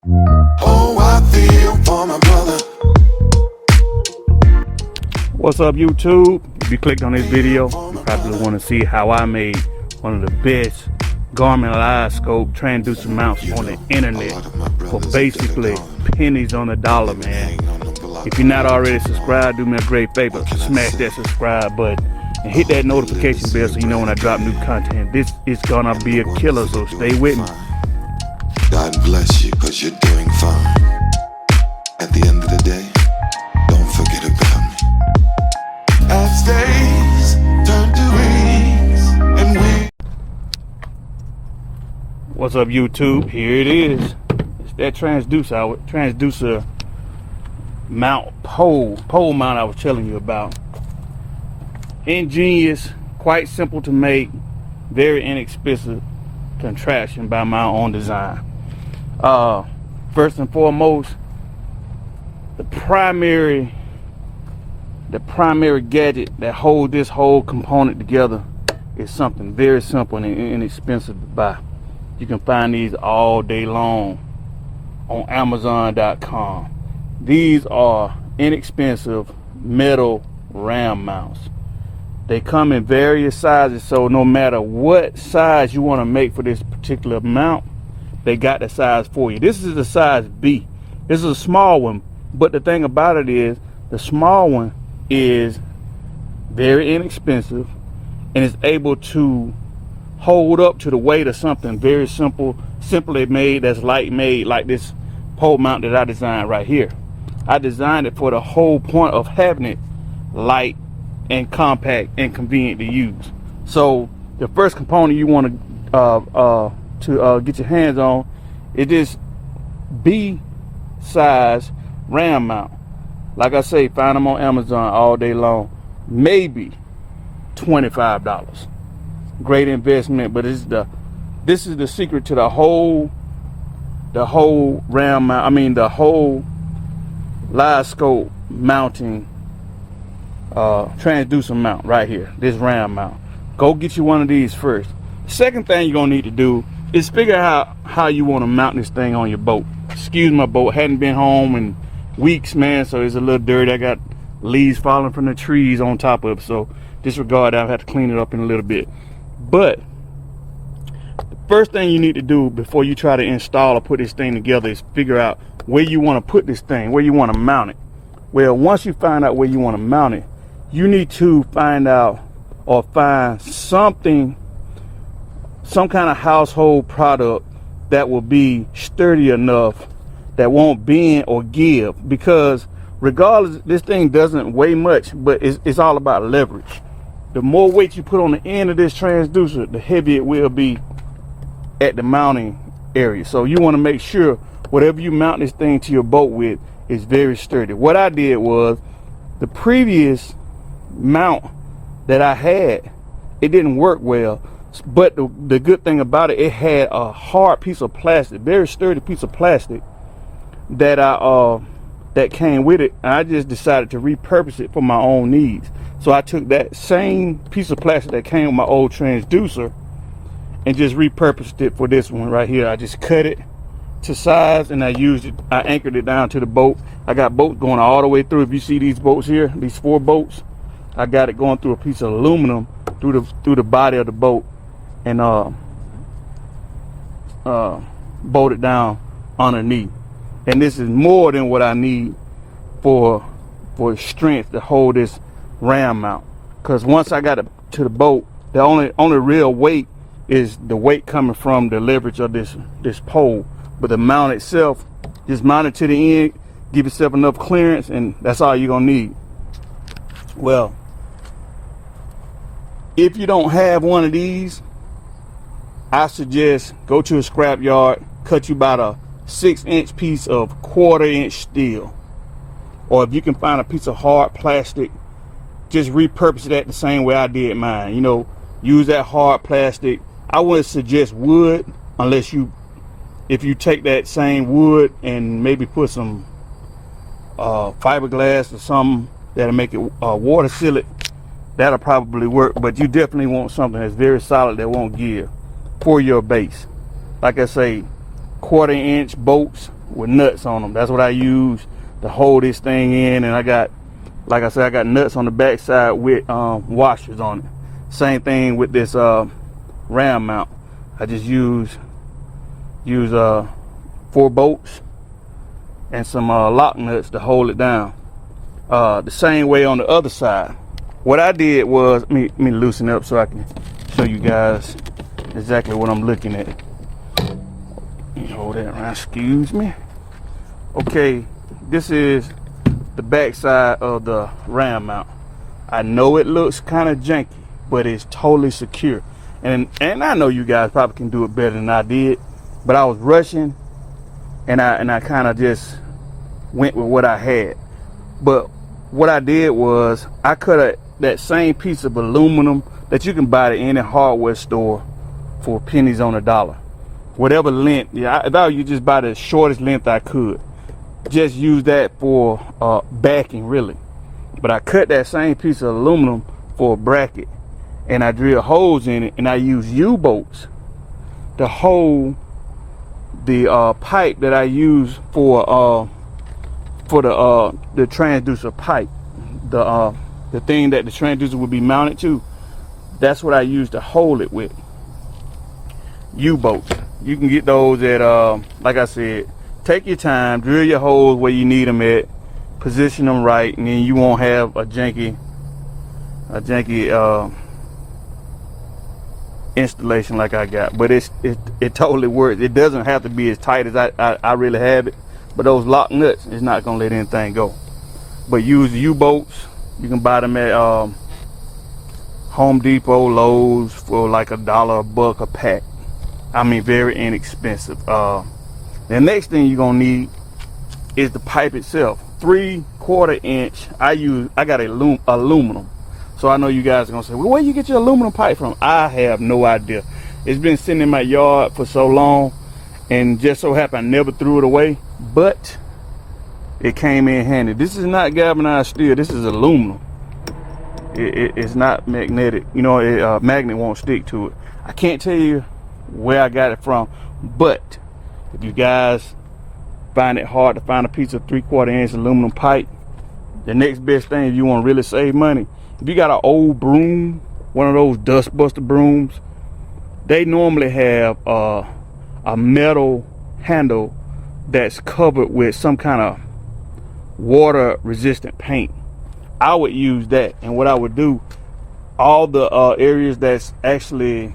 Oh, I feel for my brother. What's up, YouTube? If you clicked on this video, you probably want to see how I made one of the best Garmin Livescope transducer mounts on the internet for basically pennies on the dollar, man. If you're not already subscribed, do me a great favor, smash that subscribe button and hit that notification bell so you know when I drop new content. This is gonna be a killer, so stay with me. God bless you, cause you're doing fine. At the end of the day, don't forget about me. As days turn to weeks and weeks. What's up, YouTube? Here it is. It's that transducer mount pole mount I was telling you about. Ingenious, quite simple to make, very inexpensive contraption by my own design. First and foremost, the primary gadget that holds this whole component together is something very simple and inexpensive to buy. You can find these all day long on Amazon.com. These are inexpensive metal RAM mounts. They come in various sizes, so no matter what size you want to make for this particular mount, they got the size for you. This is the size B. This is a small one, but the thing about it is the small one is very inexpensive and is able to hold up to the weight of something very simply made, that's light made, like this pole mount that I designed right here. I designed it for the whole point of having it light and compact and convenient to use. So the first component you want to get your hands on is this B size RAM mount. Like I say, find them on Amazon all day long. Maybe $25. Great investment, but this is the secret to the whole RAM mount. I mean the whole Livescope mounting transducer mount right here. This RAM mount. Go get you one of these first. Second thing you're gonna need to do is figure out how you want to mount this thing on your boat. Excuse my boat, hadn't been home in weeks, man, so it's a little dirty. I got leaves falling from the trees on top of it, so disregard that. I'll have to clean it up in a little bit. But the first thing you need to do before you try to install or put this thing together is figure out where you want to put this thing, where you want to mount it. Well, once you find out where you want to mount it, you need to find out or find something, some kind of household product that will be sturdy enough that won't bend or give, because regardless, this thing doesn't weigh much, but it's all about leverage. The more weight you put on the end of this transducer, the heavier it will be at the mounting area. So you want to make sure whatever you mount this thing to your boat with is very sturdy. What I did was, the previous mount that I had, it didn't work well, but the good thing about it, it had a hard piece of plastic, very sturdy piece of plastic that that came with it, and I just decided to repurpose it for my own needs. So I took that same piece of plastic that came with my old transducer and just repurposed it for this one right here. I just cut it to size and I used it, I anchored it down to the boat. I got boats going all the way through. If you see these boats here, these 4 boats, I got it going through a piece of aluminum through the body of the boat, and bolted down underneath. And this is more than what I need for strength to hold this RAM mount, because once I got it to the boat, the only real weight is the weight coming from the leverage of this pole. But the mount itself, just mount it to the end, give yourself enough clearance, and that's all you're gonna need. Well, if you don't have one of these, I suggest go to a scrap yard, cut you about a 6-inch piece of 1/4-inch steel, or if you can find a piece of hard plastic, just repurpose that the same way I did mine. You know, use that hard plastic. I wouldn't suggest wood unless if you take that same wood and maybe put some fiberglass or something that'll make it water sealed, that'll probably work. But you definitely want something that's very solid that won't give for your base. Like I say, 1/4-inch bolts with nuts on them. That's what I use to hold this thing in. And I got, like I said, I got nuts on the back side with washers on it. Same thing with this ram mount. I just use 4 bolts and some lock nuts to hold it down. The same way on the other side. What I did was, let me loosen up so I can show you guys exactly what I'm looking at. Hold that around, excuse me. Okay, this is the back side of the ram mount. I know it looks kind of janky, but it's totally secure. And I know you guys probably can do it better than I did, but I was rushing and I kind of just went with what I had. But what I did was I cut that same piece of aluminum that you can buy at any hardware store for pennies on a dollar. Whatever length, if I you just buy the shortest length I could. Just use that for backing, really. But I cut that same piece of aluminum for a bracket, and I drill holes in it, and I use U-bolts to hold the pipe that I use for the transducer pipe, the thing that the transducer would be mounted to. That's what I use to hold it with. U-bolts. You can get those at like I said, take your time, drill your holes where you need them at, position them right, and then you won't have a janky installation like I got. But it totally works. It doesn't have to be as tight as I really have it, but those lock nuts is not gonna let anything go. But use the U-bolts. You can buy them at Home Depot, Lowe's for like $1, $1 a pack. I mean, very inexpensive. The next thing you're gonna need is the pipe itself. 3/4 inch. I got aluminum. So I know you guys are gonna say, well, where you get your aluminum pipe from? I have no idea. It's been sitting in my yard for so long, and just so happened I never threw it away, but it came in handy. This is not galvanized steel. This is aluminum. It's not magnetic. You know, magnet won't stick to it. I can't tell you where I got it from, but if you guys find it hard to find a piece of 3/4 inch aluminum pipe, the next best thing, if you want to really save money, if you got an old broom, one of those dust buster brooms, they normally have a metal handle that's covered with some kind of water resistant paint. I would use that, and what I would do, all the areas that's actually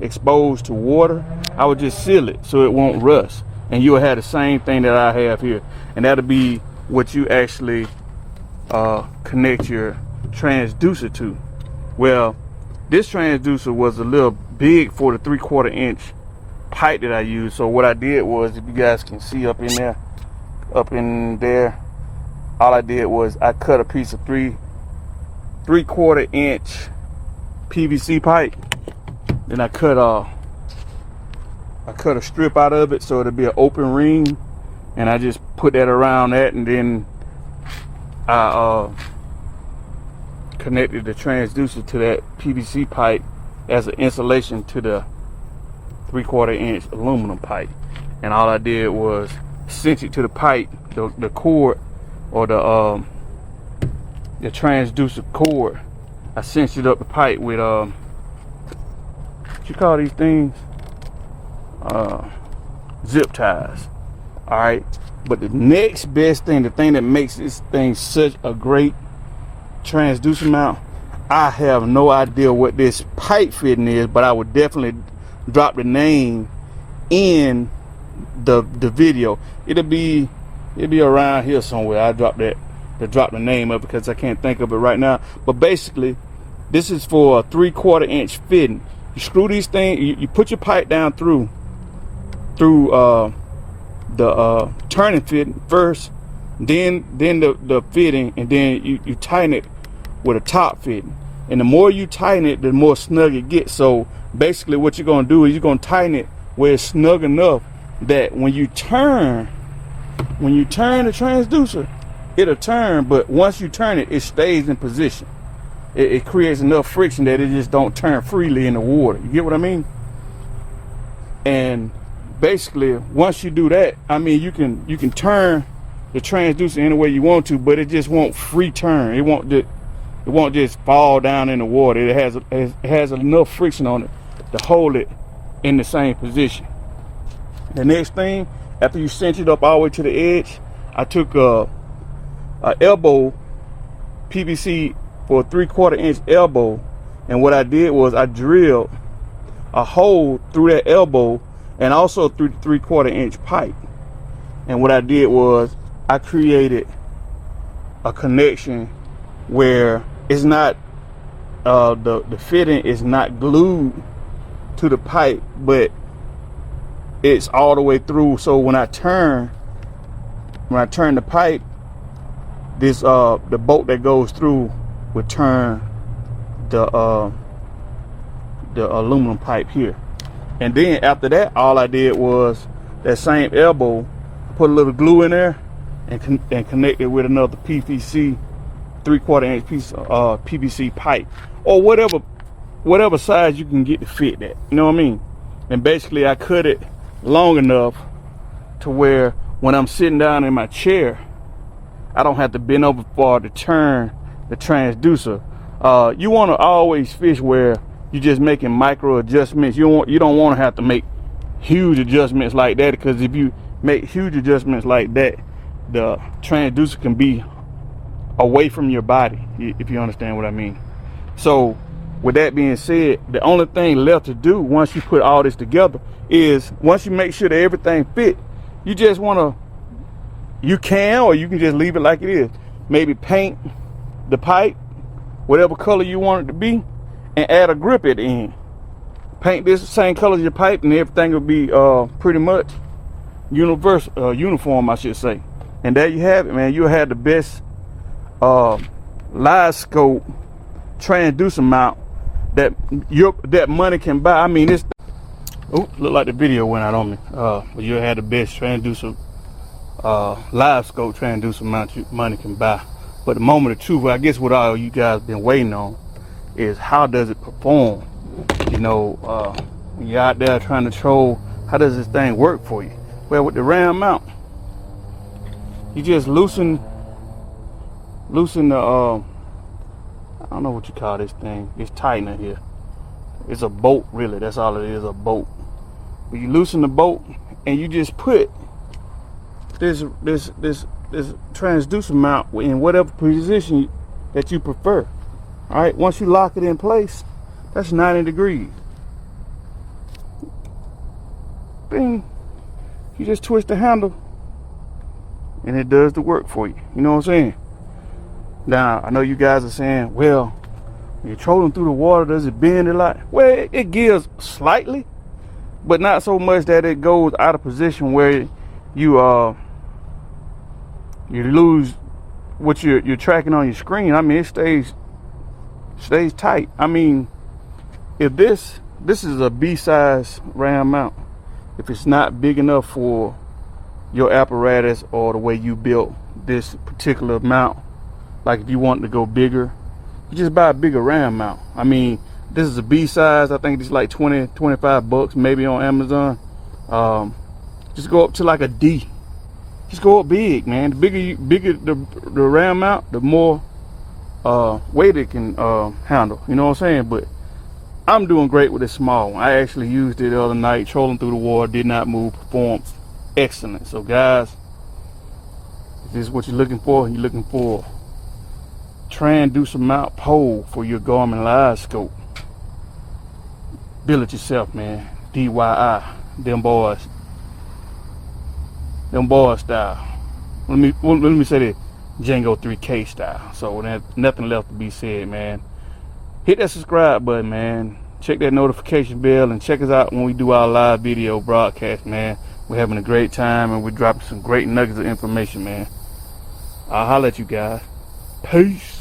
exposed to water, I would just seal it so it won't rust, and you'll have the same thing that I have here, and that'll be what you actually connect your transducer to. Well, this transducer was a little big for the 3/4 inch pipe that I used, so what I did was, if you guys can see up in there, all I did was I cut a piece of 3/4 inch PVC pipe. Then I cut a strip out of it so it'll be an open ring, and I just put that around that, and then I connected the transducer to that PVC pipe as an insulation to the 3/4 inch aluminum pipe. And all I did was cinch it to the pipe, the cord, or the transducer cord. I cinched it up the pipe with what you call these things, zip ties. All right, but the next best thing, the thing that makes this thing such a great transducer mount, I have no idea what this pipe fitting is, but I would definitely drop the name in the video. It'll be around here somewhere. I drop the name up because I can't think of it right now. But basically, this is for a 3/4 inch fitting. You screw these things, you put your pipe down through the turning fitting first, then the fitting, and then you tighten it with a top fitting. And the more you tighten it, the more snug it gets. So basically what you're gonna do is you're gonna tighten it where it's snug enough that when you turn the transducer, it'll turn, but once you turn it, it stays in position. It creates enough friction that it just don't turn freely in the water. You get what I mean? And basically, once you do that, I mean, you can turn the transducer any way you want to, but it just won't free turn. It won't just fall down in the water. It has enough friction on it to hold it in the same position. The next thing, after you cinch it up all the way to the edge, I took a elbow PVC for a 3/4 inch elbow, and what I did was I drilled a hole through that elbow and also through the 3/4 inch pipe. And what I did was I created a connection where it's not the fitting is not glued to the pipe, but it's all the way through. So when I turn the pipe, this the bolt that goes through would turn the aluminum pipe here. And then after that, all I did was that same elbow, put a little glue in there and connect it with another PVC 3/4 inch piece of PVC pipe, or whatever size you can get to fit that, you know what I mean? And basically I cut it long enough to where when I'm sitting down in my chair, I don't have to bend over far to turn the transducer. You want to always fish where you're just making micro adjustments. You don't want to have to make huge adjustments like that, because if you make huge adjustments like that, the transducer can be away from your body, if you understand what I mean. So with that being said, the only thing left to do once you put all this together is, once you make sure that everything fit, you just want to, you can, or you can just leave it like it is. Maybe paint the pipe whatever color you want it to be and add a grip at the end. Paint this same color as your pipe and everything will be pretty much uniform, I should say. And there you have it, man. You'll have the best Livescope transducer mount that money can buy. I mean, it's look like the video went out on me. But you'll have the best transducer Livescope transducer mount money can buy. But the moment of truth, I guess what all you guys been waiting on is, how does it perform? You know, when you're out there trying to troll, how does this thing work for you? Well, with the ram mount, you just loosen the I don't know what you call this thing. It's tightener here. It's a bolt, really. That's all it is, a bolt. But you loosen the bolt and you just put this transducer mount in whatever position that you prefer. All right, once you lock it in place, that's 90 degrees. Then you just twist the handle and it does the work for you. You know what I'm saying? Now, I know you guys are saying, well, when you're trolling through the water, does it bend a lot? Well, it gives slightly, but not so much that it goes out of position where you lose what you're tracking on your screen. I mean, it stays tight. I mean, if this is a B-size ram mount, if it's not big enough for your apparatus or the way you built this particular mount, like if you want to go bigger, you just buy a bigger ram mount. I mean, this is a B-size. I think it's like 20-25 bucks maybe on Amazon. Just go up to like a D. Just go up big, man. The bigger the ram mount, the more weight it can handle. You know what I'm saying? But I'm doing great with this small one. I actually used it the other night, trolling through the water, did not move, performed excellent. So guys, if this is what you're looking for transducer mount pole for your Garmin Livescope, build it yourself, man. DIY, them boys style. Let me say that, Django 3K style. So there's nothing left to be said, man. Hit that subscribe button, man. Check that notification bell and check us out when we do our live video broadcast, man. We're having a great time and we're dropping some great nuggets of information, man. I'll holler at you guys. Peace.